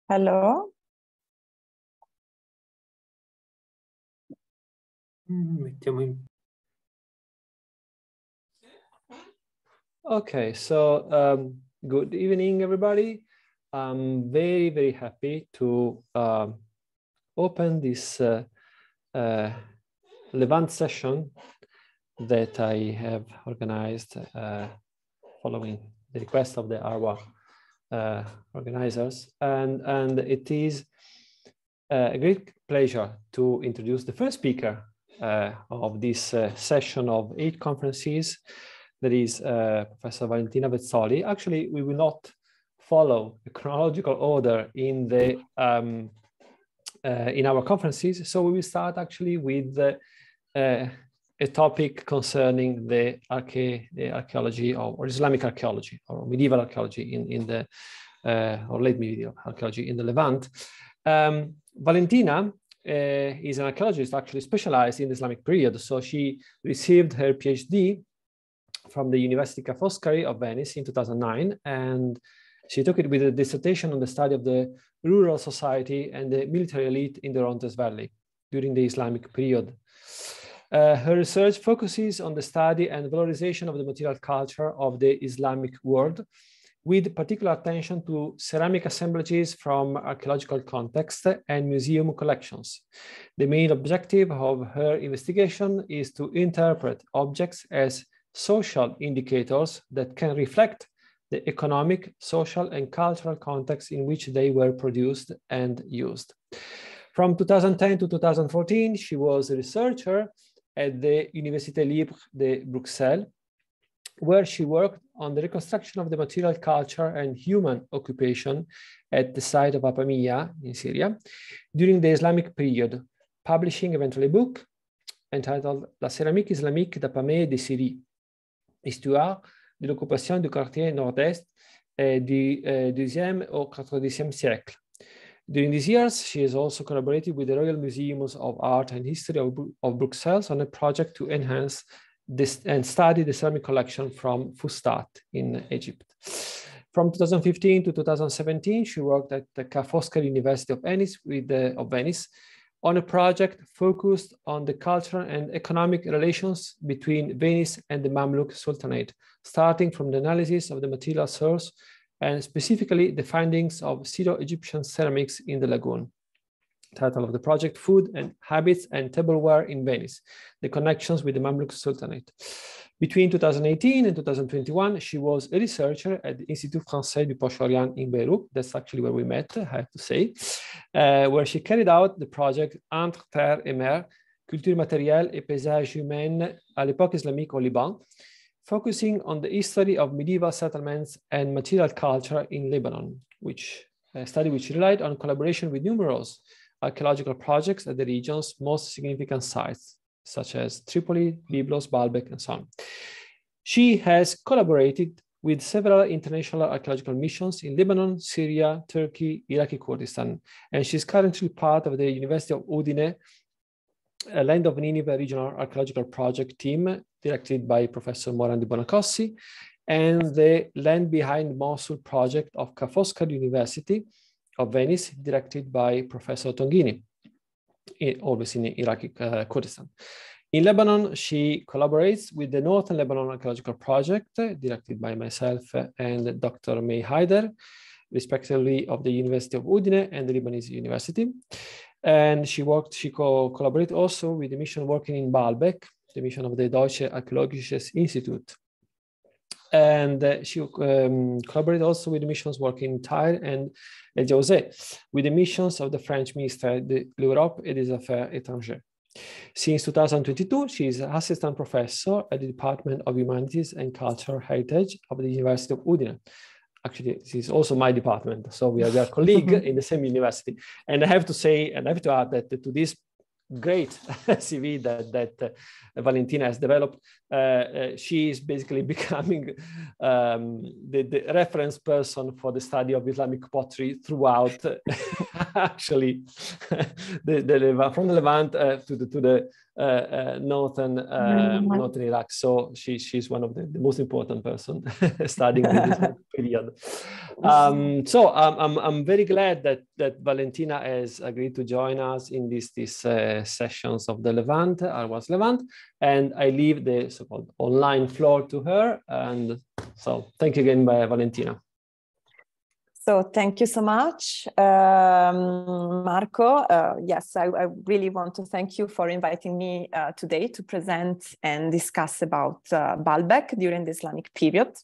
Hello. Okay, so good evening, everybody. I'm very, very happy to open this Levant session that I have organized following the request of the ARWA organizers. And it is a great pleasure to introduce the first speaker of this session of 8 conferences. That is Professor Valentina Vezzoli. Actually, we will not follow the chronological order in the in our conferences. So we will start actually with a topic concerning the archaeology or Islamic archaeology or medieval archaeology in the or late medieval archaeology in the Levant. Valentina is an archaeologist actually specialized in the Islamic period. So she received her PhD from the University Ca' Foscari of Venice in 2009, and she took it with a dissertation on the study of the rural society and the military elite in the Orontes Valley during the Islamic period. Her research focuses on the study and valorization of the material culture of the Islamic world, with particular attention to ceramic assemblages from archaeological context and museum collections. The main objective of her investigation is to interpret objects as social indicators that can reflect the economic, social, and cultural context in which they were produced and used. From 2010 to 2014, she was a researcher at the Université Libre de Bruxelles, where she worked on the reconstruction of the material culture and human occupation at the site of Apamea in Syria during the Islamic period, publishing eventually a book entitled La céramique islamique d'Apamea et de Syrie, Histoire de l'occupation du quartier nord-est du XIIe au XIVe siècle. During these years, she has also collaborated with the Royal Museums of Art and History of Brussels on a project to enhance this and study the ceramic collection from Fustat in Egypt. From 2015 to 2017, she worked at the Ca' Foscari University of Venice on a project focused on the cultural and economic relations between Venice and the Mamluk Sultanate, starting from the analysis of the material source and specifically the findings of Syro-Egyptian ceramics in the lagoon. Title of the project, Food and Habits and Tableware in Venice, the connections with the Mamluk Sultanate. Between 2018 and 2021, she was a researcher at the Institut Français du Proche-Orient in Beirut. That's actually where we met, I have to say, where she carried out the project Entre Terre et Mer, Culture matérielle et paysage humaine à l'époque islamique au Liban, focusing on the history of medieval settlements and material culture in Lebanon, a study which relied on collaboration with numerous archaeological projects at the region's most significant sites, such as Tripoli, Byblos, Baalbek, and so on. She has collaborated with several international archaeological missions in Lebanon, Syria, Turkey, Iraqi Kurdistan, and she's currently part of the University of Udine, Land of Nineveh Regional Archaeological Project team, directed by Professor Moran Di Bonacossi, and the Land Behind Mosul project of Ca' Foscari University of Venice, directed by Professor Tonghini, always in Iraqi Kurdistan. In Lebanon, she collaborates with the Northern Lebanon Archaeological Project, directed by myself and Dr. May Haider, respectively of the University of Udine and the Lebanese University. And she collaborated also with the mission working in Baalbek, the mission of the Deutsches Archäologisches Institut. And she collaborated also with the missions working in Tyre and El Jawzeh, with the missions of the French Minister de l'Europe et des Affaires étrangères. Since 2022, she is assistant professor at the Department of Humanities and Cultural Heritage of the University of Udine. Actually, this is also my department, so we are colleagues in the same university. And I have to say, and I have to add that to this great CV that Valentina has developed, she is basically becoming the reference person for the study of Islamic pottery throughout, actually, from the Levant to the northern Iraq. So she's one of the most important person studying this period. So I'm very glad that Valentina has agreed to join us in these sessions of the Levant, Arwas Levant, and I leave the so-called online floor to her. And so thank you again, Valentina. So thank you so much, Marco. Yes, I really want to thank you for inviting me today to present and discuss about Baalbek during the Islamic period.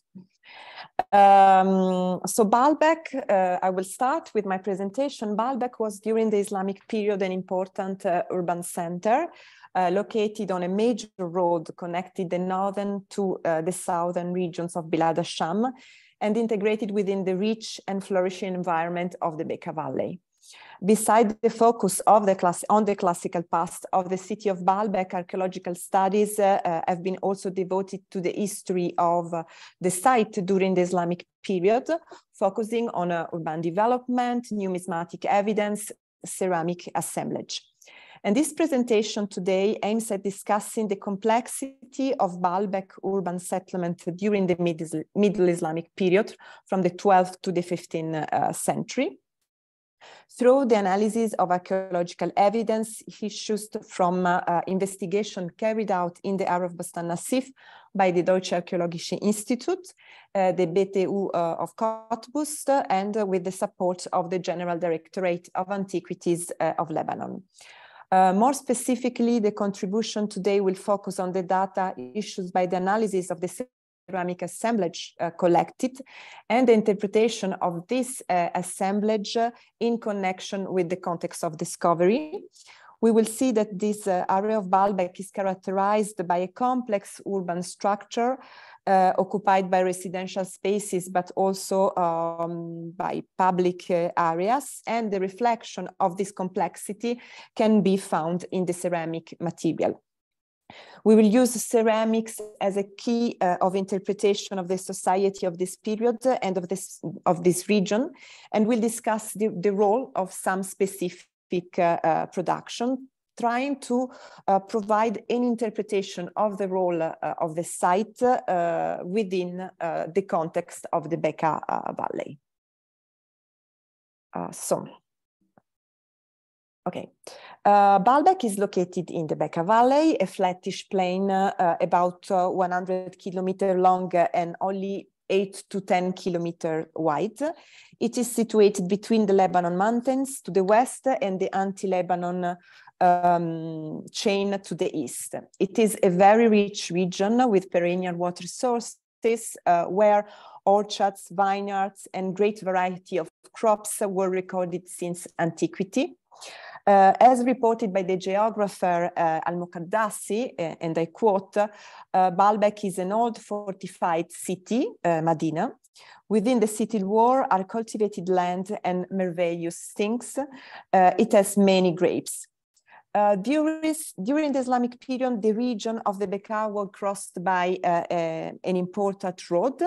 So Baalbek, I will start with my presentation. Baalbek was during the Islamic period an important urban center located on a major road connected the northern to the southern regions of Bilad al-Sham, and integrated within the rich and flourishing environment of the Bekaa Valley. Beside the focus of on the classical past of the city of Baalbek, archaeological studies have been also devoted to the history of the site during the Islamic period, focusing on urban development, numismatic evidence, ceramic assemblage. And this presentation today aims at discussing the complexity of Baalbek urban settlement during the Middle Islamic period from the 12th to the 15th century, through the analysis of archaeological evidence issues from investigation carried out in the area of Bustan Nassif by the Deutsches Archäologisches Institut, the BTU of Cottbus, and with the support of the General Directorate of Antiquities of Lebanon. More specifically, the contribution today will focus on the data issued by the analysis of the ceramic assemblage collected and the interpretation of this assemblage in connection with the context of discovery. We will see that this area of Baalbek is characterized by a complex urban structure occupied by residential spaces, but also by public areas, and the reflection of this complexity can be found in the ceramic material. We will use ceramics as a key of interpretation of the society of this period and of this region, and we'll discuss the role of some specific production, trying to provide an interpretation of the role of the site within the context of the Bekaa Valley. Baalbek is located in the Bekaa Valley, a flattish plain about 100 kilometers long and only 8 to 10 kilometers wide. It is situated between the Lebanon mountains to the west and the anti-Lebanon chain to the east. It is a very rich region with perennial water sources where orchards, vineyards, and great variety of crops were recorded since antiquity. As reported by the geographer Al-Muqaddasi, and I quote, Baalbek is an old fortified city, Medina. Within the city wall are cultivated land and marvelous things. It has many grapes. During the Islamic period, the region of the Bekaa was crossed by an important road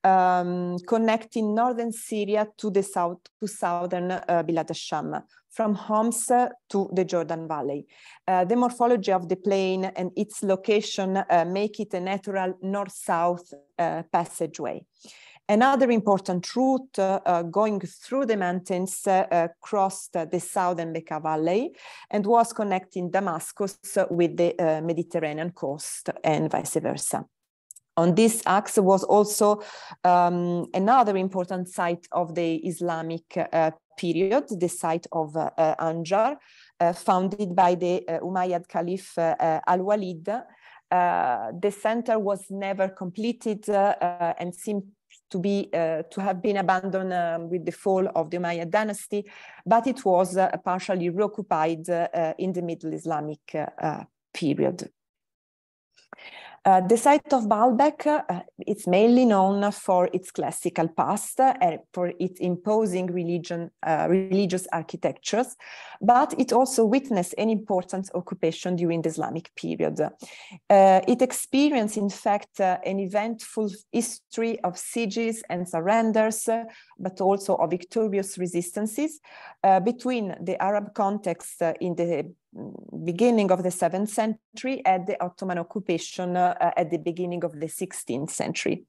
connecting northern Syria to the south to southern Bilad al-Sham, from Homs to the Jordan Valley. The morphology of the plain and its location make it a natural north-south passageway. Another important route going through the mountains crossed the southern Bekaa Valley and was connecting Damascus with the Mediterranean coast and vice versa. On this axis was also another important site of the Islamic period, the site of Anjar, founded by the Umayyad Caliph Al-Walid. The center was never completed and seemed to have been abandoned with the fall of the Umayyad dynasty, but it was partially reoccupied in the Middle Islamic period. The site of Baalbek, it's mainly known for its classical past and for its imposing religious architectures, but it also witnessed an important occupation during the Islamic period. It experienced, in fact, an eventful history of sieges and surrenders, but also of victorious resistances between the Arab context in the beginning of the 7th century and the Ottoman occupation at the beginning of the 16th century.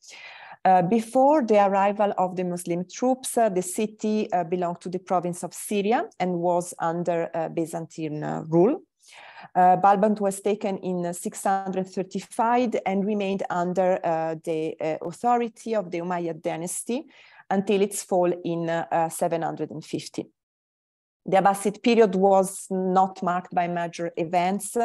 Before the arrival of the Muslim troops, the city belonged to the province of Syria and was under Byzantine rule. Baalbek was taken in 635 and remained under the authority of the Umayyad dynasty until its fall in 750. The Abbasid period was not marked by major events,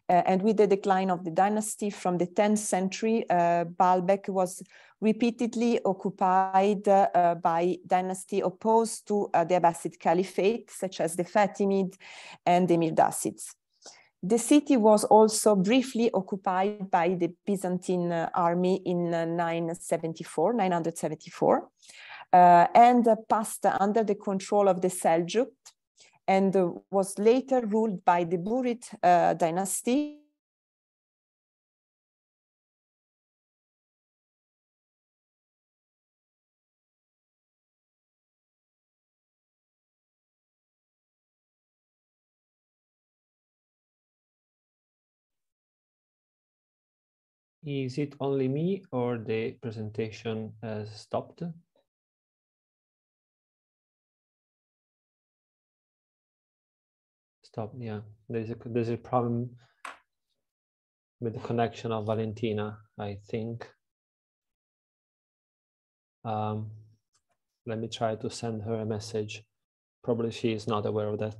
and with the decline of the dynasty from the 10th century, Baalbek was repeatedly occupied by dynasties opposed to the Abbasid Caliphate, such as the Fatimid and the Mirdassids. The city was also briefly occupied by the Byzantine army in 974, and passed under the control of the Seljuk, and was later ruled by the Burid dynasty. Is it only me or the presentation has stopped? Stop, yeah. There's a problem with the connection of Valentina, I think. Let me try to send her a message. Probably she is not aware of that.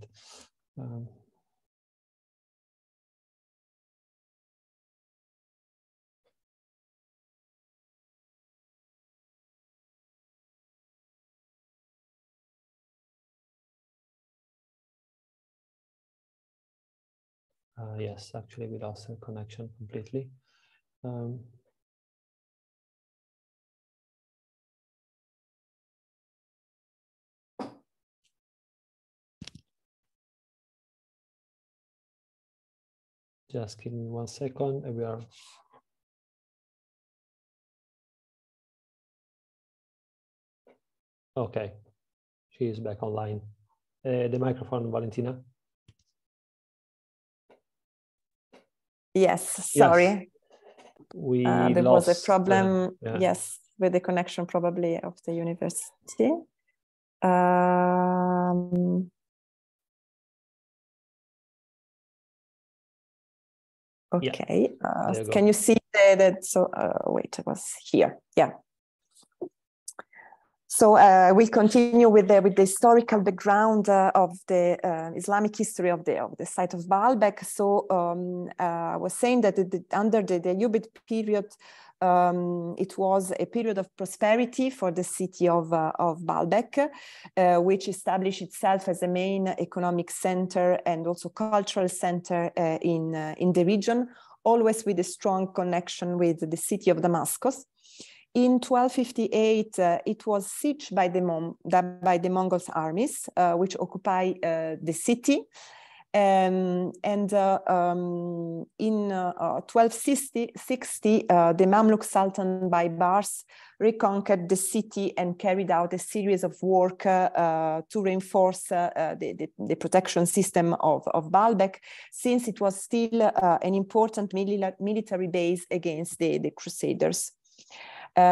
Yes, actually we lost her connection completely. Just give me 1 second and we are. Okay, she is back online. The microphone, Valentina. Yes, sorry. Yes. There was a problem, yes, with the connection probably of the university. Okay, can you see that? So wait, it was here, yeah. So we'll continue with the historical background of the Islamic history of the site of Baalbek. So I was saying that under the Ayyubid period, it was a period of prosperity for the city of Baalbek, which established itself as a main economic center and also cultural center in the region, always with a strong connection with the city of Damascus. In 1258, it was sieged by the Mongols' armies, which occupy the city. In 1260, the Mamluk Sultan Baybars reconquered the city and carried out a series of work to reinforce the protection system of Baalbek, since it was still an important military base against the Crusaders.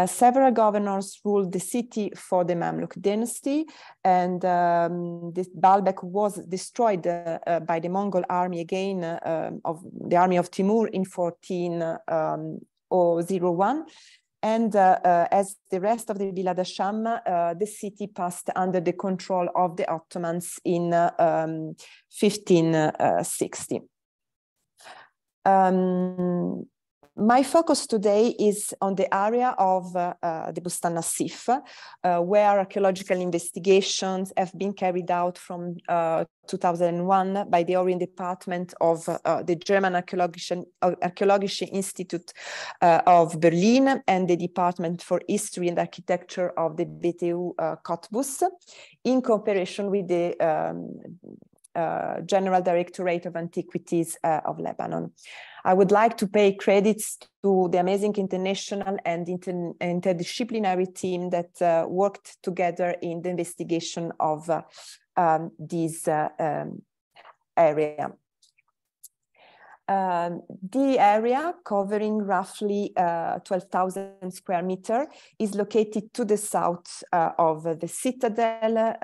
Several governors ruled the city for the Mamluk dynasty, and Baalbek was destroyed by the Mongol army again, of the army of Timur in 1401. And as the rest of the Bilad Asham, the city passed under the control of the Ottomans in 1560. My focus today is on the area of the Bustan Nassif, where archaeological investigations have been carried out from 2001 by the Orient Department of the German Archäologisches Institut of Berlin and the Department for History and Architecture of the BTU Cottbus, in cooperation with the General Directorate of Antiquities of Lebanon. I would like to pay credits to the amazing international and interdisciplinary team that worked together in the investigation of this area. The area, covering roughly 12,000 square meters, is located to the south of the citadel.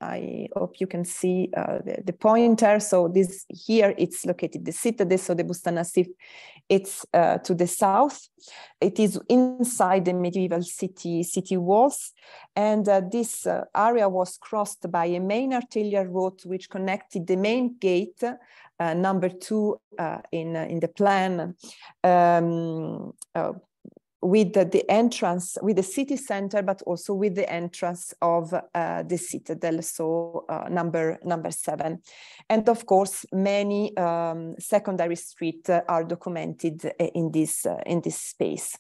I hope you can see the pointer. So this here, it's located the citadel. So the Bustan Nassif, it's to the south. It is inside the medieval city walls. And this area was crossed by a main arterial road which connected the main gate, number 2 in the plan, with the entrance, with the city center, but also with the entrance of the citadel, so number 7. And of course, many secondary streets are documented in this space.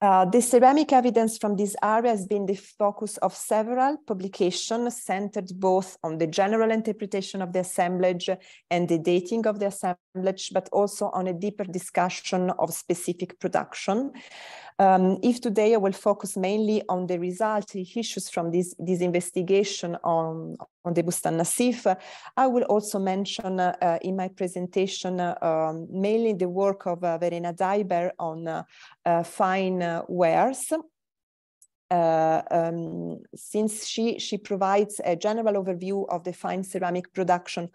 The ceramic evidence from this area has been the focus of several publications centered both on the general interpretation of the assemblage and the dating of the assemblage, but also on a deeper discussion of specific production. If today I will focus mainly on the results, issues from this investigation on the Bustan Nassif, I will also mention in my presentation mainly the work of Verena Daiber on fine wares, since she provides a general overview of the fine ceramic production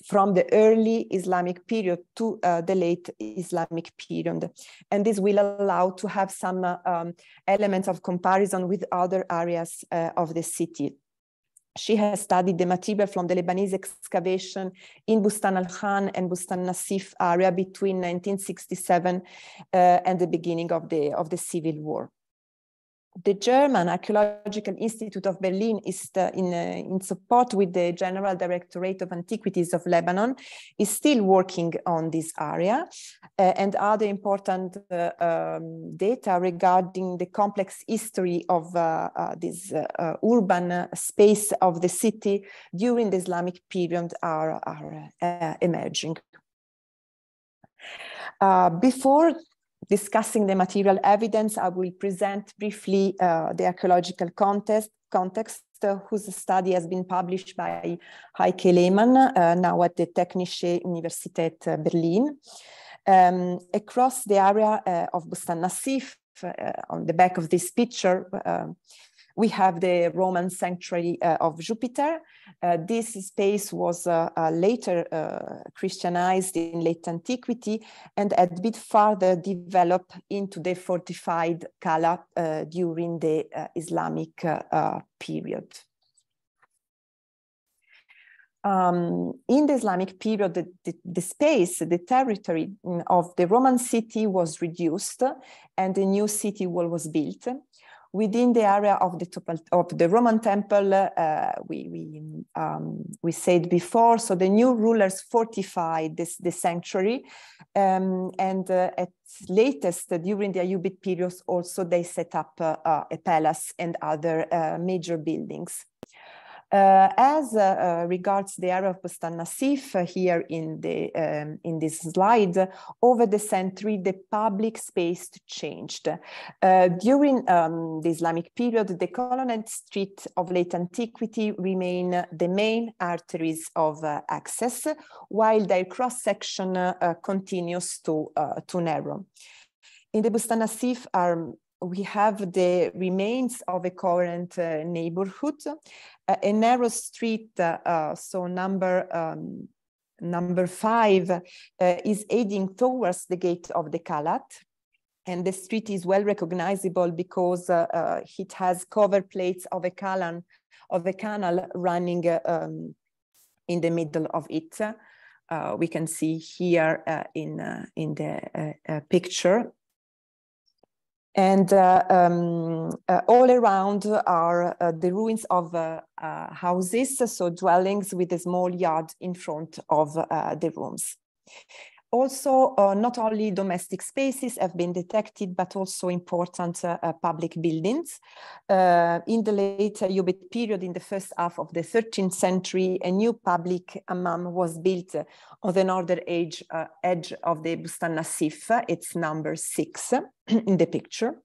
from the early Islamic period to the late Islamic period. And this will allow to have some elements of comparison with other areas of the city. She has studied the material from the Lebanese excavation in Bustan al-Khan and Bustan Nassif area between 1967 and the beginning of the Civil War. The German Archaeological Institute of Berlin is in support with the General Directorate of Antiquities of Lebanon, is still working on this area, and other important data regarding the complex history of this urban space of the city during the Islamic period are emerging. Before discussing the material evidence, I will present briefly the archaeological context, whose study has been published by Heike Lehmann, now at the Technische Universität Berlin. Across the area of Bustan Nassif, on the back of this picture, we have the Roman sanctuary of Jupiter. This space was later Christianized in late antiquity and a bit further developed into the fortified cala during the Islamic period. In the Islamic period, the space, the territory of the Roman city was reduced and a new city wall was built. Within the area of the Roman temple, we said before, so the new rulers fortified the sanctuary, and at latest, during the Ayyubid periods, also they set up a palace and other major buildings. As regards the area of Bustan Nassif, here in this slide, over the century, the public space changed. During the Islamic period, the colonnade street of late antiquity remain the main arteries of access, while their cross-section continues to narrow. In the Bustan Nassif we have the remains of a current neighborhood, a narrow street, so number 5 is heading towards the gate of the Kalat. And the street is well recognizable because it has cover plates of a canal running in the middle of it. We can see here in the picture. And all around are the ruins of houses, so dwellings with a small yard in front of the rooms. Also, not only domestic spaces have been detected, but also important public buildings. In the late Ayyubid period, in the first half of the 13th century, a new public hammam was built on the northern edge of the Bustan Nassif. It's number 6 in the picture.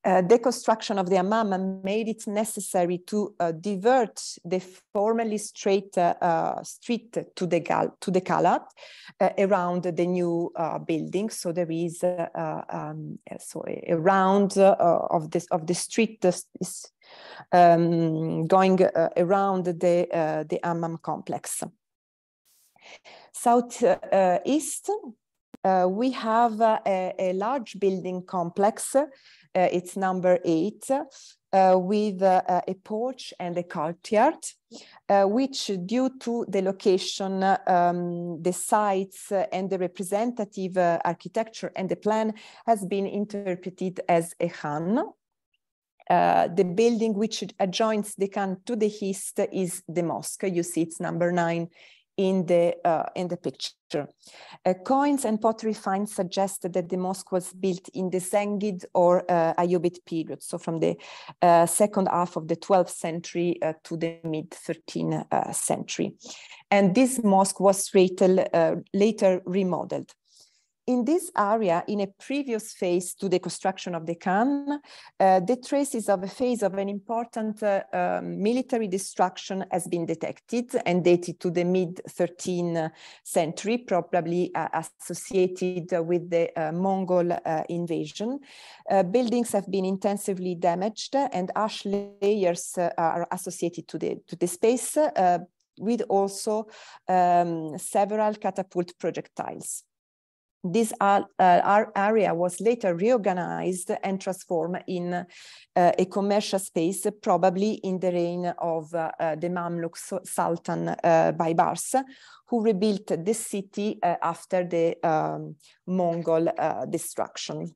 Deconstruction of the hammam made it necessary to divert the formerly straight street to the Cala around the new building. So there is a round of the street is going around the hammam complex. Southeast, we have a large building complex. It's number 8, with a porch and a courtyard, which, due to the location, the sites, and the representative architecture and the plan, has been interpreted as a khan. The building which adjoins the khan to the east is the mosque. You see it's number 9 in the picture. Coins and pottery finds suggest that the mosque was built in the Zengid or Ayyubid period, so from the second half of the 12th century to the mid-13th century. And this mosque was later remodeled. In this area, in a previous phase to the construction of the Khan, the traces of a phase of an important military destruction has been detected and dated to the mid-13th century, probably associated with the Mongol invasion. Buildings have been intensively damaged, and ash layers are associated to the space, with also several catapult projectiles. This area was later reorganized and transformed in a commercial space, probably in the reign of the Mamluk Sultan Baybars, who rebuilt the city after the Mongol destruction.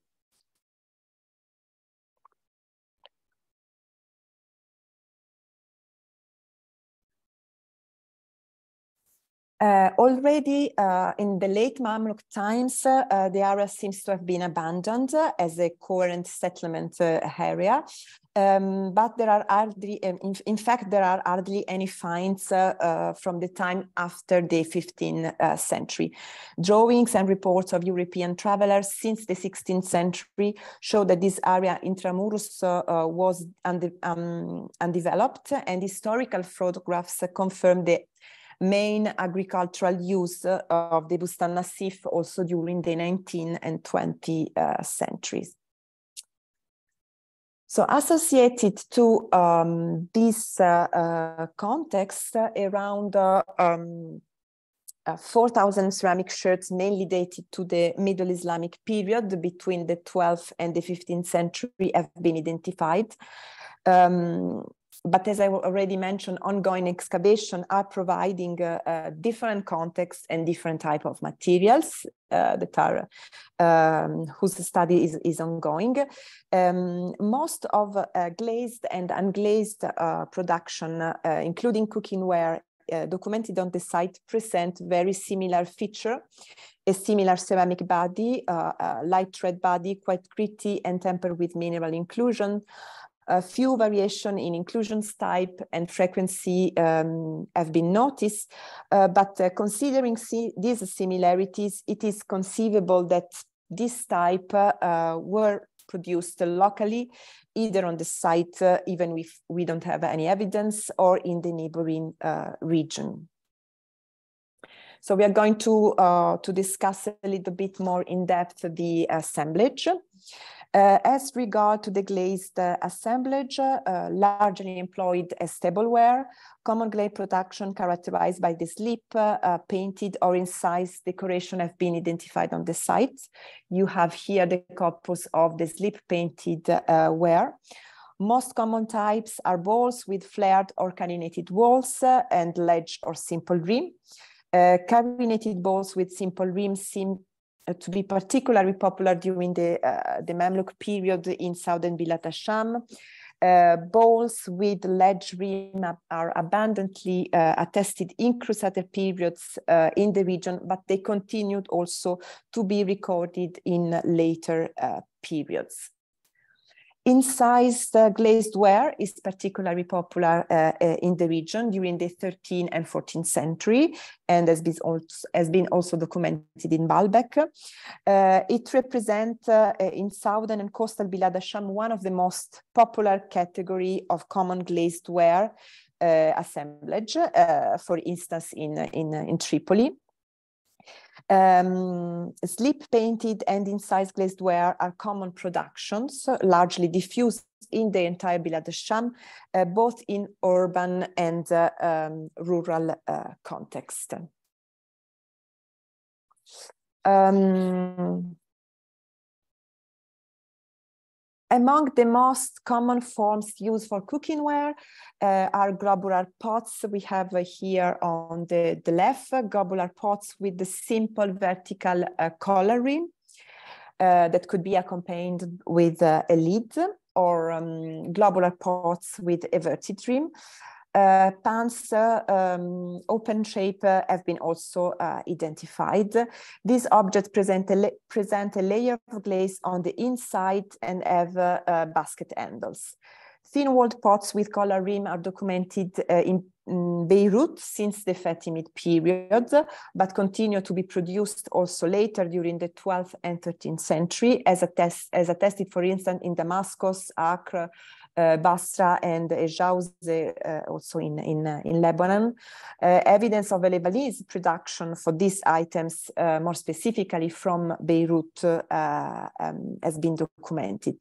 Already in the late Mamluk times, the area seems to have been abandoned as a current settlement area. But there are hardly, in fact, there are hardly any finds from the time after the 15th century. Drawings and reports of European travelers since the 16th century show that this area intramuros was undeveloped, and historical photographs confirm the main agricultural use of the Bustan Nassif also during the 19th and 20th centuries. So associated to this context, around 4,000 ceramic sherds, mainly dated to the Middle Islamic period between the 12th and the 15th century, have been identified. But as I already mentioned, ongoing excavation are providing different contexts and different type of materials that are whose study is ongoing. Most of glazed and unglazed production, including cookingware, documented on the site, present very similar feature: a similar ceramic body, light red body, quite gritty and tempered with mineral inclusion. A few variation in inclusions type and frequency have been noticed, but considering these similarities, it is conceivable that this type were produced locally, either on the site, even if we don't have any evidence, or in the neighboring region. So we are going to discuss a little bit more in depth the assemblage. As regard to the glazed assemblage, largely employed as tableware, common glaze production characterized by the slip, painted or incised decoration have been identified on the site. You have here the corpus of the slip painted ware. Most common types are bowls with flared or carinated walls and ledge or simple rim. Carinated bowls with simple rim seem to be particularly popular during the Mamluk period in southern Bilat Asham. Bowls with ledge rim are abundantly attested in Crusader periods in the region, but they continued also to be recorded in later periods. Incised glazed ware is particularly popular in the region during the 13th and 14th century, and has been also documented in Baalbek. It represents in southern and coastal Bilad Hasham one of the most popular category of common glazed ware assemblage, for instance, in Tripoli. Slip painted and incised glazed ware are common productions, largely diffused in the entire Bilad Hasham, both in urban and rural context. Among the most common forms used for cooking ware are globular pots. We have here on the left, globular pots with the simple vertical collar rim that could be accompanied with a lid, or globular pots with a verted rim. Pans open shape have been also identified. These objects present a layer of glaze on the inside and have basket handles. Thin-walled pots with collar rim are documented in Beirut since the Fatimid period, but continue to be produced also later during the 12th and 13th century, as attested, for instance, in Damascus, Acre, Basra, and Ejawz, also in Lebanon. Evidence of a Lebanese production for these items, more specifically from Beirut, has been documented.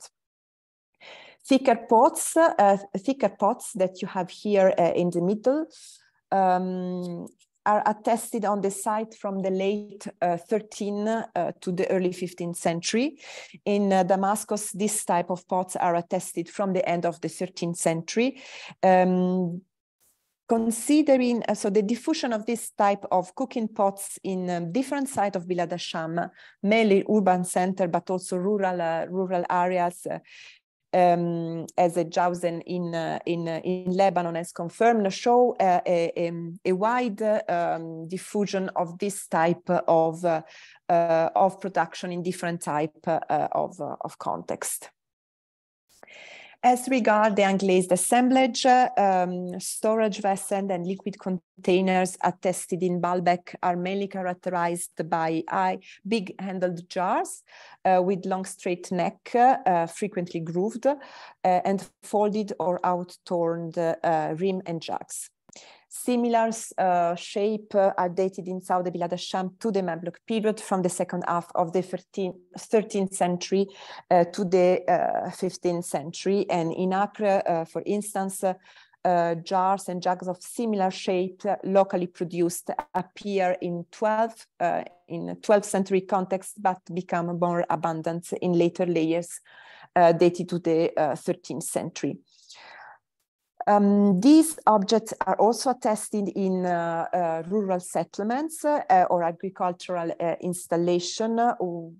Thicker pots that you have here in the middle are attested on the site from the late 13th to the early 15th century. In Damascus, this type of pots are attested from the end of the 13th century. Considering the diffusion of this type of cooking pots in different sites of Bilad Hasham, mainly urban center, but also rural areas, as a Jawzen in Lebanon has confirmed, show a wide diffusion of this type of production in different type of context. As regards the unglazed assemblage, storage vessels and liquid containers attested in Baalbek are mainly characterized by big handled jars with long straight neck, frequently grooved, and folded or out-turned rim and jugs. Similar shape are dated in Saudi Bilad Hasham to the Mamluk period, from the second half of the 13th century to the 15th century. And in Acre, for instance, jars and jugs of similar shape, locally produced, appear in 12th century context, but become more abundant in later layers dated to the 13th century. These objects are also attested in rural settlements or agricultural installation,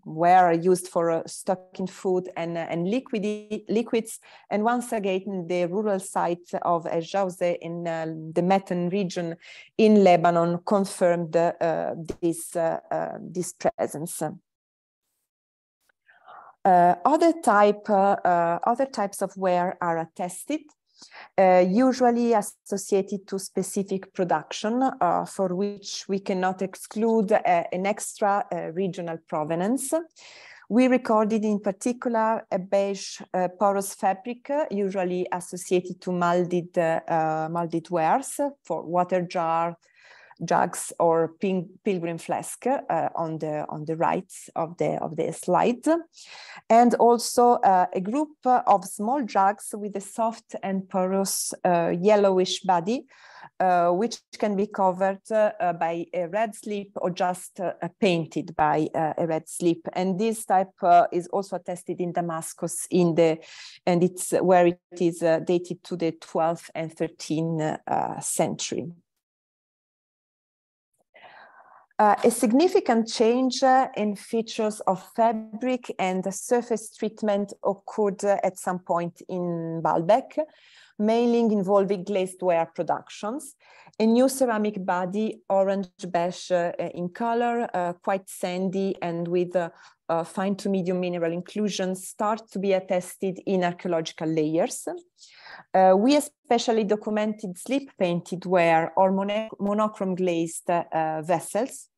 where are used for stocking food and liquids. And once again, the rural site of Ejawze in the Meten region in Lebanon confirmed this presence. Other types of ware are attested, usually associated to specific production, for which we cannot exclude an extra regional provenance. We recorded in particular a beige porous fabric, usually associated to molded wares for water jar, jugs, or pilgrim flask on the right of the slide, and also a group of small jugs with a soft and porous yellowish body, which can be covered by a red slip or just painted by a red slip. And this type is also attested in Damascus and it's where it is dated to the 12th and 13th century. A significant change in features of fabric and surface treatment occurred at some point in Baalbek, mainly involving glazed ware productions. A new ceramic body, orange beige in color, quite sandy and with fine to medium mineral inclusions start to be attested in archaeological layers. We especially documented slip-painted ware or monochrome glazed vessels,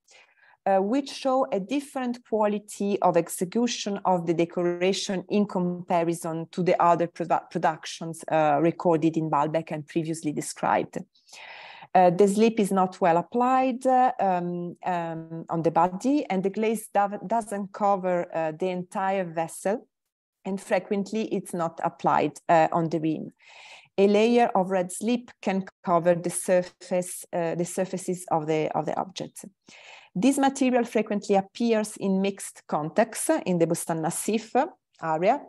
which show a different quality of execution of the decoration in comparison to the other productions recorded in Baalbek and previously described. The slip is not well applied on the body, and the glaze doesn't cover the entire vessel, and frequently it's not applied on the rim. A layer of red slip can cover the surfaces of the object. This material frequently appears in mixed contexts in the Bustan Nassif area.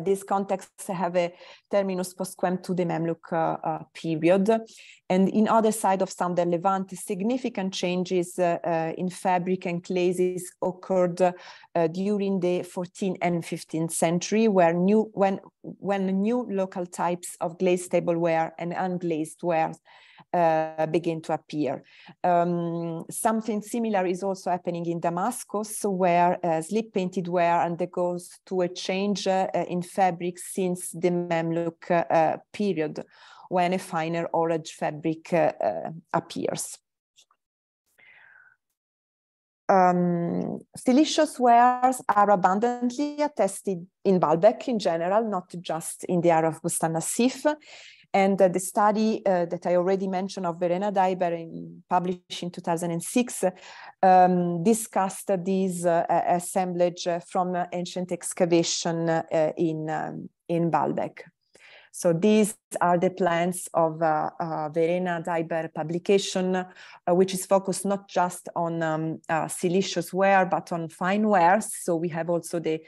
These contexts have a terminus postquem to the Mamluk period. And in other side of Southern Levant, significant changes in fabric and glazes occurred during the 14th and 15th century, where when new local types of glazed tableware and unglazed ware begin to appear. Something similar is also happening in Damascus, where slip-painted ware undergoes to a change in fabric since the Mamluk period, when a finer orange fabric appears. Silicious wares are abundantly attested in Baalbek in general, not just in the area of Bustan Nassif. And the study that I already mentioned of Verena Daiber, published in 2006, discussed this assemblage from ancient excavation in Baalbek. So these are the plans of Verena Daiber publication, which is focused not just on silicious ware, but on fine wares. So we have also the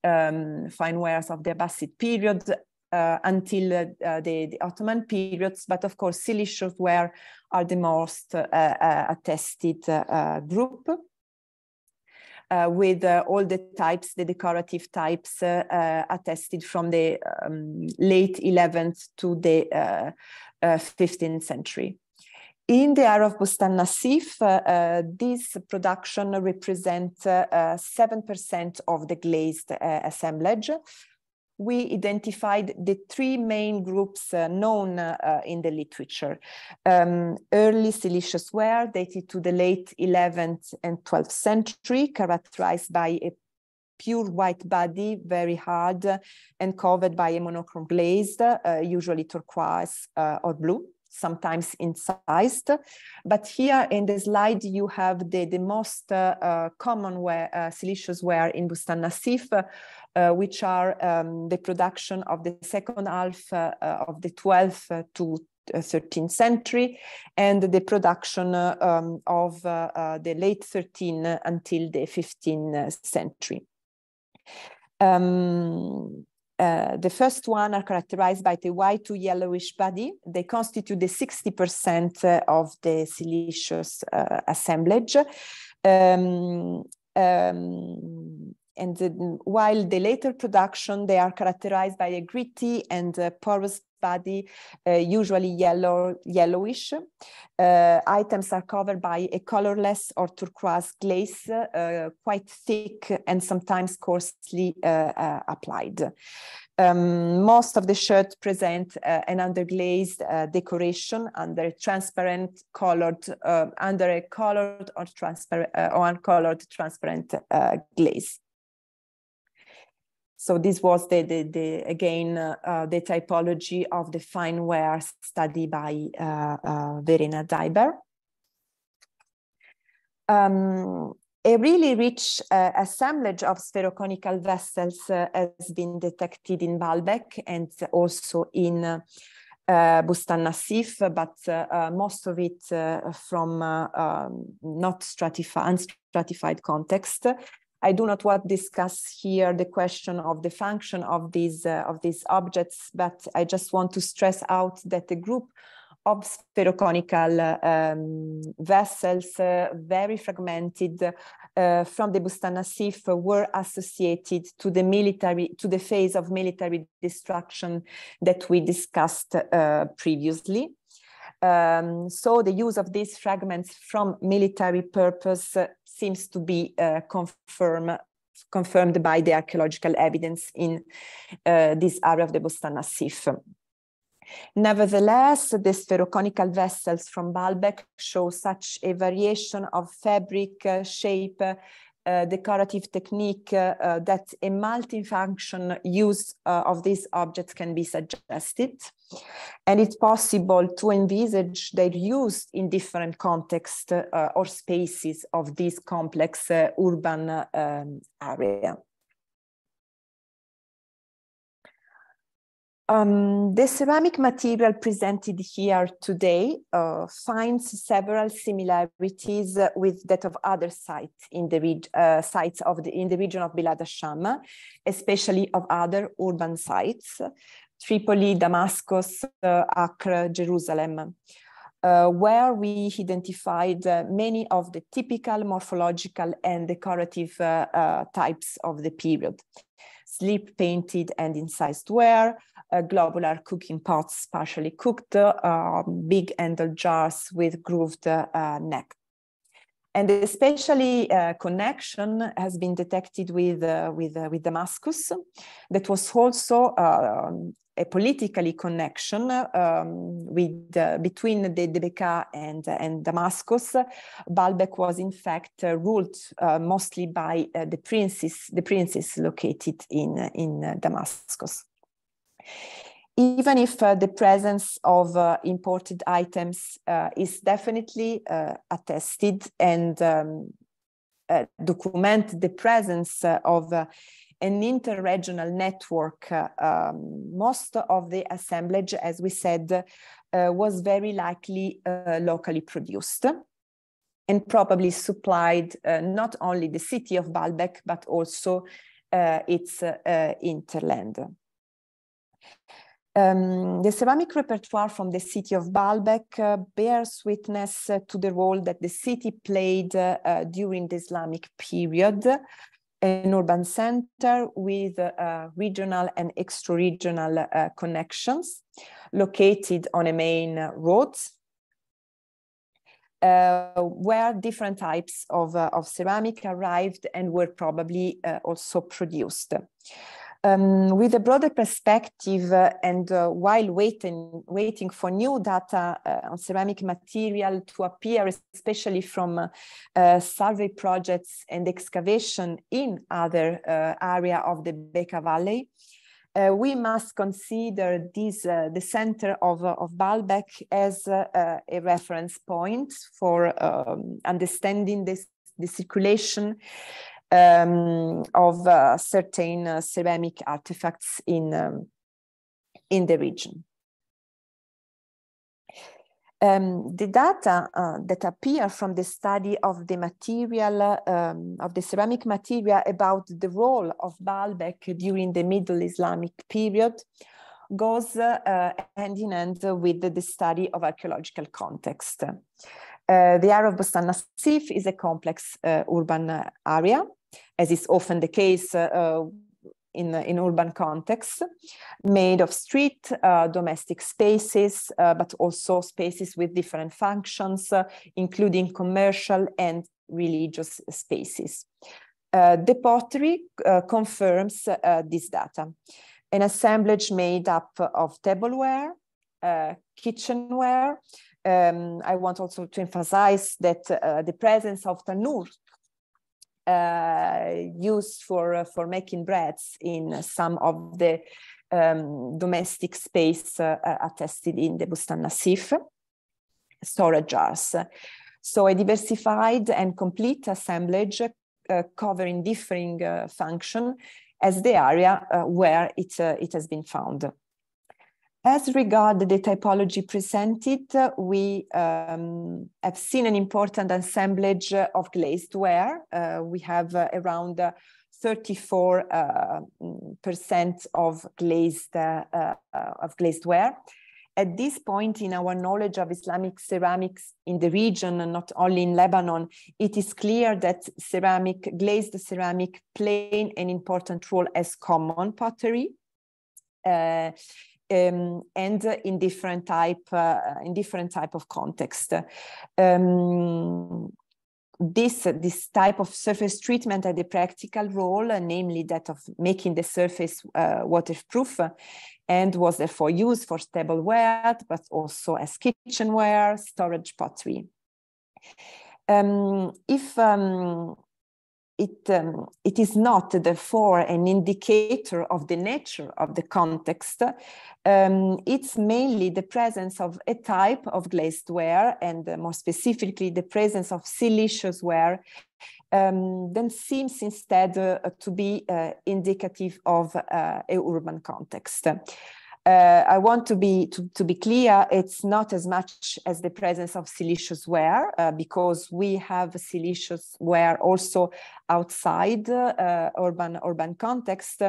fine wares of the Abbasid period, until the Ottoman periods, but of course silicious ware are the most attested group, with all the types, the decorative types attested from the late 11th to the 15th century. In the area of Bustan Nassif, this production represents 7% of the glazed assemblage. We identified the three main groups known in the literature. Early silicious ware dated to the late 11th and 12th century, characterized by a pure white body, very hard, and covered by a monochrome glaze, usually turquoise or blue, sometimes incised. But here in the slide, you have the most common silicious ware in Bustan Nassif, which are the production of the second half of the 12th to 13th century, and the production of the late 13th until the 15th century. The first one are characterized by the white to yellowish body. They constitute the 60% of the silicious assemblage. While the later production, they are characterized by a gritty and porous body, usually yellowish. Items are covered by a colorless or turquoise glaze, quite thick and sometimes coarsely applied. Most of the shirts present an underglazed decoration under a transparent colored, under a colored or transparent or uncolored transparent glaze. So this was again the typology of the fine ware studied by Verena Daiber. A really rich assemblage of spheroconical vessels has been detected in Baalbek and also in Bustan Nassif, but most of it from not unstratified context. I do not want to discuss here the question of the function of these objects, but I just want to stress out that the group of spheroconical vessels, very fragmented from the Bustan Nassif, were associated to the phase of military destruction that we discussed previously. So the use of these fragments from military purpose seems to be confirmed confirmed by the archaeological evidence in this area of the Bustan Nassif. Nevertheless, the spheroconical vessels from Baalbek show such a variation of fabric, shape, decorative technique that a multifunction use of these objects can be suggested. And it's possible to envisage their use in different contexts or spaces of this complex urban area. The ceramic material presented here today finds several similarities with that of other sites in the region of Bilad al-Sham, especially of other urban sites, Tripoli, Damascus, Acre, Jerusalem, where we identified many of the typical morphological and decorative types of the period. Slip painted and incised ware, globular cooking pots partially cooked, big handle jars with grooved neck. And especially connection has been detected with Damascus. That was also a politically connection between the Bekaa and Damascus. Baalbek was in fact ruled mostly by the princes located in Damascus. Even if the presence of imported items is definitely attested and document the presence of an interregional network, most of the assemblage, as we said, was very likely locally produced and probably supplied not only the city of Baalbek, but also its hinterland. The ceramic repertoire from the city of Baalbek bears witness to the role that the city played during the Islamic period, an urban center with regional and extra-regional connections, located on a main road, where different types of ceramic arrived and were probably also produced. With a broader perspective and while waiting for new data on ceramic material to appear, especially from survey projects and excavation in other area of the Bekaa Valley, we must consider this, the center of Baalbek as a reference point for understanding the circulation of certain ceramic artifacts in the region. The data that appear from the study of the material, of the ceramic material about the role of Baalbek during the Middle Islamic period goes hand in hand with the study of archaeological context. The area of Bustan Nassif is a complex urban area, as is often the case in urban contexts, made of street, domestic spaces, but also spaces with different functions, including commercial and religious spaces. The pottery confirms this data. An assemblage made up of tableware, kitchenware. I want also to emphasize that the presence of tanur used for making breads in some of the domestic space attested in the Bustan Nassif, storage jars. So a diversified and complete assemblage covering differing function as the area where it has been found. As regards the typology presented, we have seen an important assemblage of glazed ware. We have around 34% of glazed ware. At this point in our knowledge of Islamic ceramics in the region, and not only in Lebanon, it is clear that glazed ceramic played an important role as common pottery. And in different type of context. this type of surface treatment had a practical role, namely that of making the surface waterproof, and was therefore used for tableware, but also as kitchenware, storage pottery. It is not, therefore, an indicator of the nature of the context. It's mainly the presence of a type of glazed ware, and more specifically, the presence of siliceous ware, then seems instead to be indicative of a urban context. I want to be clear, it's not as much as the presence of siliceous ware, because we have siliceous ware also outside urban context,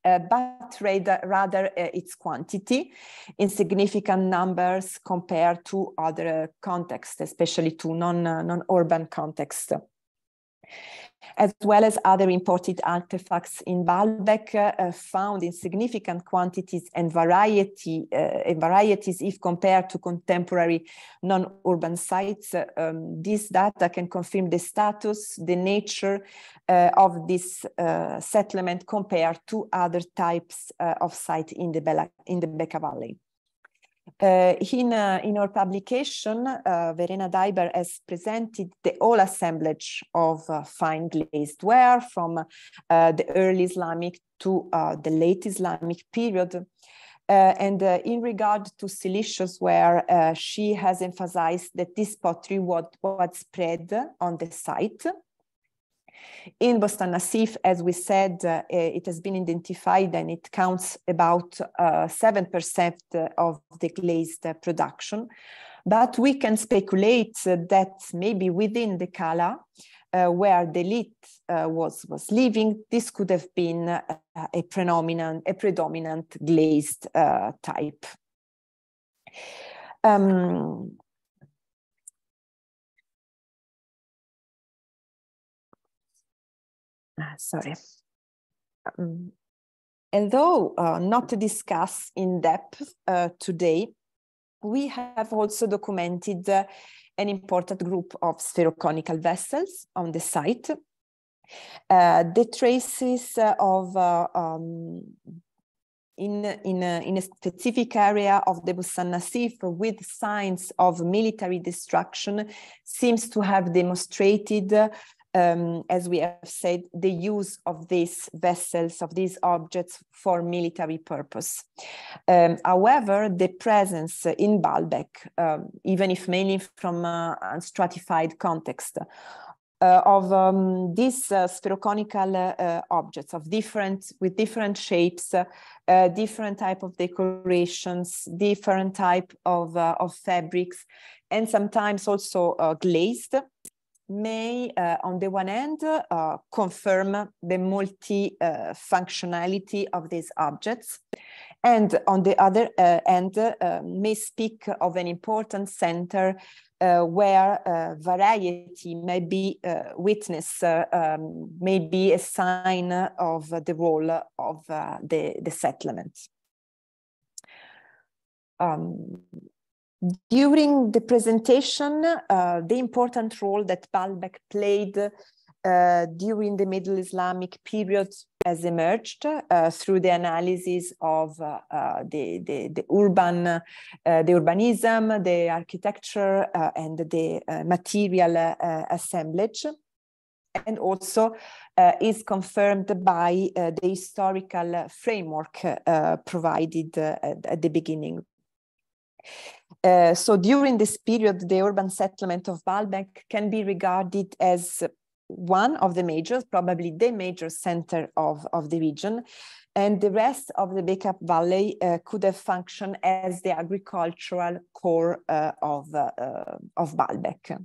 but rather its quantity in significant numbers compared to other contexts, especially to non-urban contexts, as well as other imported artifacts in Baalbek found in significant quantities and varieties if compared to contemporary non-urban sites. This data can confirm the status, the nature of this settlement compared to other types of site in the Bekaa Valley. In our publication, Verena Daiber has presented the whole assemblage of fine glazed ware from the early Islamic to the late Islamic period. And in regard to siliceous ware, she has emphasized that this pottery was spread on the site. In Bustan Nassif, as we said, it has been identified and it counts about 7% of the glazed production. But we can speculate that maybe within the Kala, where the elite was living, this could have been a predominant glazed type. Sorry. Although not discussed in depth today, we have also documented an important group of spheroconical vessels on the site. The traces of in a specific area of the Bustan Nassif with signs of military destruction seems to have demonstrated, as we have said, the use of these vessels, of these objects for military purpose. However, the presence in Baalbek, even if mainly from a stratified context, of these spheroconical objects with different shapes, different type of decorations, different type of fabrics, and sometimes also glazed, may, on the one hand, confirm the multi-functionality of these objects, and on the other hand, may speak of an important center where variety may be witnessed, may be a sign of the role of the settlement. During the presentation, the important role that Baalbek played during the Middle Islamic period has emerged through the analysis of the urbanism, the architecture, and the material assemblage, and also is confirmed by the historical framework provided at the beginning. So during this period, the urban settlement of Baalbek can be regarded as one of the majors, probably the major center of the region, and the rest of the Bekaa Valley could have functioned as the agricultural core of Baalbek.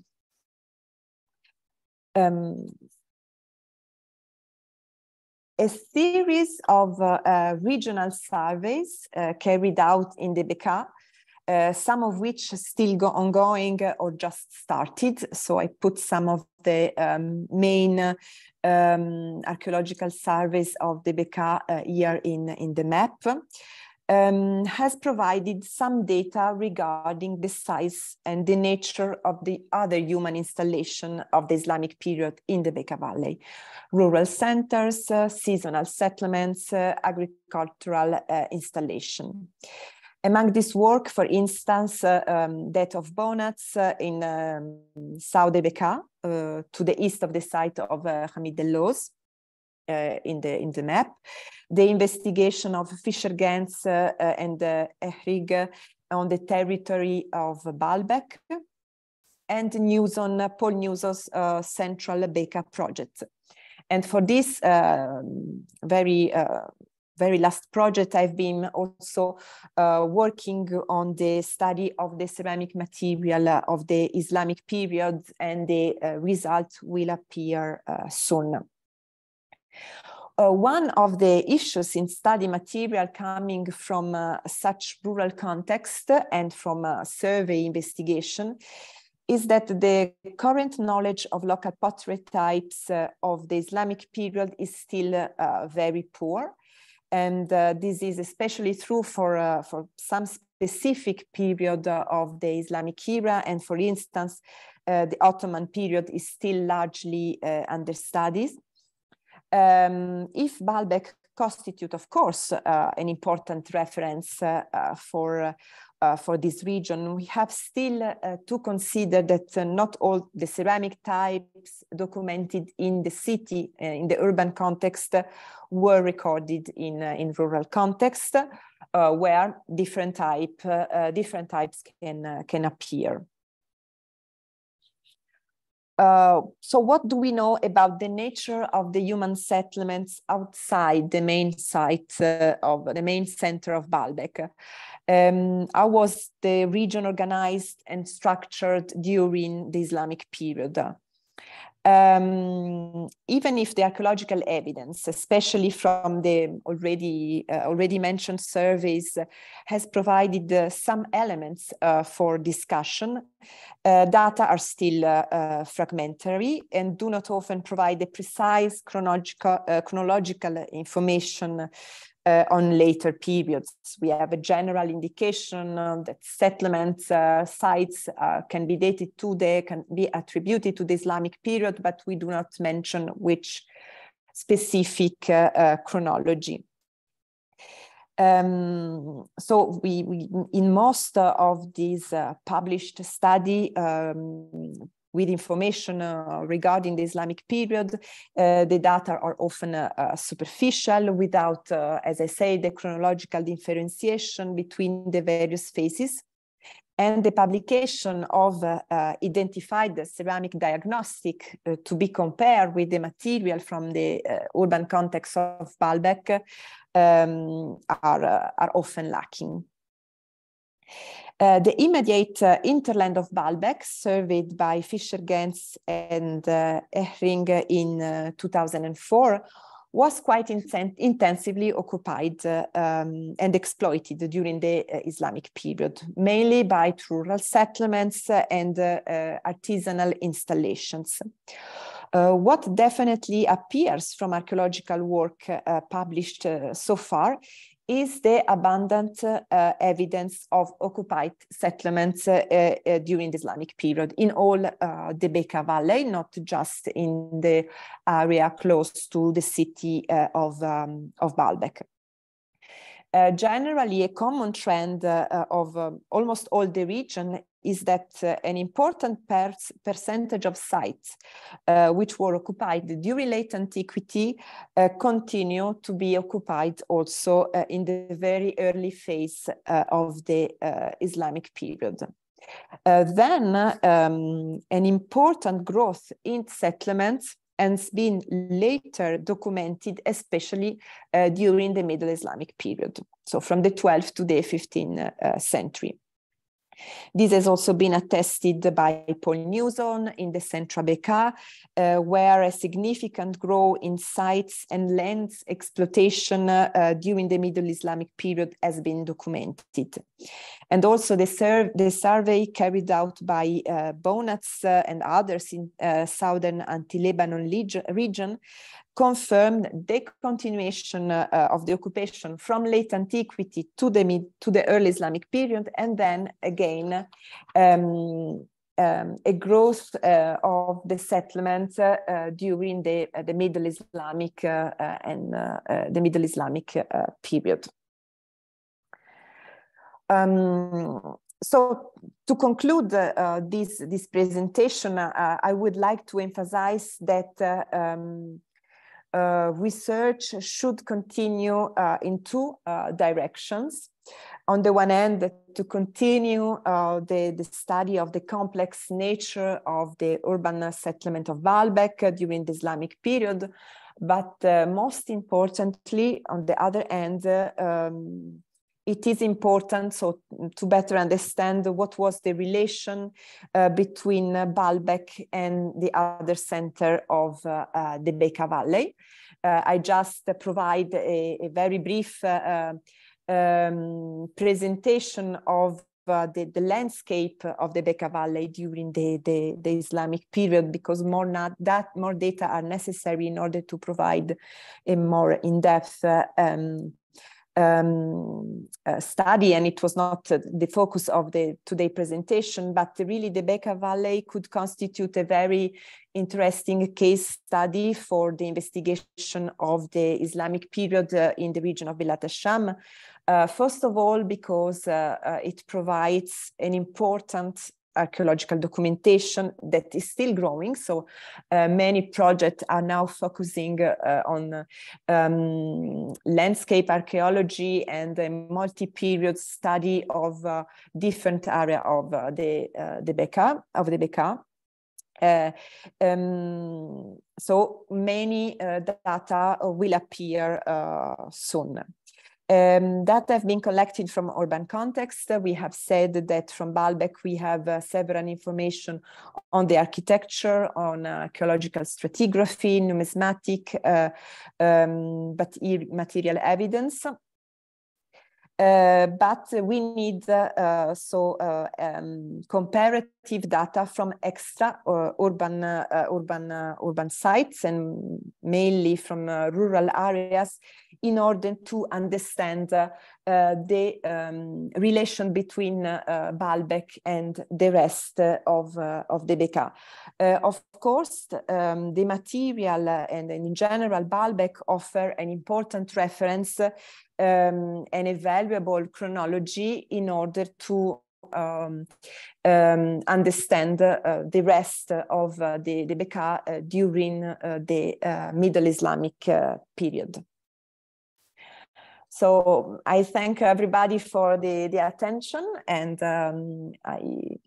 A series of regional surveys carried out in the Bekaa, some of which still ongoing or just started. So I put some of the main archaeological surveys of the Bekaa here in the map. has provided some data regarding the size and the nature of the other human installation of the Islamic period in the Bekaa Valley. Rural centers, seasonal settlements, agricultural installation. Among this work, for instance, that of Bonats in Saudi Bekaa, to the east of the site of Hamid el-Loz, in the map, the investigation of fisher gangs and ehrig on the territory of Baalbek, and news on Paul Newson's Central Bekaa project. And for this very last project, I've been also working on the study of the ceramic material of the Islamic period, and the result will appear soon. One of the issues in study material coming from such rural context and from survey investigation is that the current knowledge of local pottery types of the Islamic period is still very poor. And this is especially true for some specific period of the Islamic era. And for instance, the Ottoman period is still largely under studies. If Baalbek constitute, of course, an important reference for this region, we have still to consider that not all the ceramic types documented in the city, in the urban context, were recorded in rural context, where different types can appear. So what do we know about the nature of the human settlements outside the main site of the main center of Baalbek? How was the region organized and structured during the Islamic period? Even if the archaeological evidence, especially from the already mentioned surveys, has provided some elements for discussion, data are still fragmentary and do not often provide the precise chronological information on later periods. We have a general indication that settlements sites can be dated can be attributed to the Islamic period, but we do not mention which specific chronology. So we in most of these published study with information regarding the Islamic period, the data are often superficial, without, as I say, the chronological differentiation between the various phases. And the publication of identified ceramic diagnostic to be compared with the material from the urban context of Baalbek are often lacking. The immediate hinterland of Baalbek, surveyed by Fischer Gens and Ehring in 2004, was quite intensively occupied and exploited during the Islamic period, mainly by rural settlements and artisanal installations. What definitely appears from archaeological work published so far is the abundant evidence of occupied settlements during the Islamic period in all the Bekaa Valley, not just in the area close to the city of Baalbek. Generally, a common trend of almost all the region is that an important percentage of sites which were occupied during late antiquity continue to be occupied also in the very early phase of the Islamic period. Then an important growth in settlements has been later documented, especially during the Middle Islamic period, so from the 12th to the 15th century. This has also been attested by Paul Newson in the Central Bekaa, where a significant growth in sites and lands exploitation during the Middle Islamic period has been documented. And also the survey carried out by Bonats and others in southern anti-Lebanon region confirmed the continuation of the occupation from late antiquity to the early Islamic period, and then again a growth of the settlement during the Middle Islamic and the Middle Islamic period. So to conclude this presentation, I would like to emphasize that research should continue in two directions. On the one hand, to continue the study of the complex nature of the urban settlement of Baalbek during the Islamic period, but most importantly, on the other hand, it is important to better understand what was the relation between Baalbek and the other center of the Bekaa Valley. I just provide a very brief presentation of the landscape of the Bekaa Valley during the Islamic period, because more data are necessary in order to provide a more in-depth study, and it was not the focus of the today presentation, but really the Bekaa Valley could constitute a very interesting case study for the investigation of the Islamic period in the region of Bilat al-Sham. First of all, because it provides an important archaeological documentation that is still growing. So many projects are now focusing on landscape archaeology and a multi-period study of different area of the Bekaa. So many data will appear soon. That have been collected from urban context. We have said that from Baalbek we have several information on the architecture, on archaeological stratigraphy, numismatic, but material evidence. But we need comparative data from extra urban sites, and mainly from rural areas, in order to understand the relation between Baalbek and the rest of the Bekaa. Of course, the material and in general Baalbek offer an important reference and a valuable chronology in order to understand the rest of the Bekaa during the Middle Islamic period. So I thank everybody for the attention, and I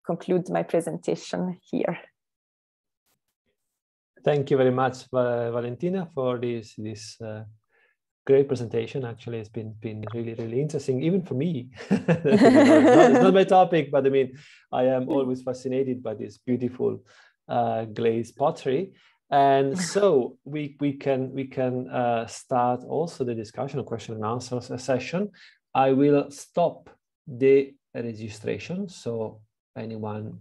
conclude my presentation here. Thank you very much, Valentina, for this great presentation. Actually, it's been really interesting, even for me. It's not my topic, but I mean, I am always fascinated by this beautiful glazed pottery. And so we can start also the discussion, question and answers session. I will stop the registration, so anyone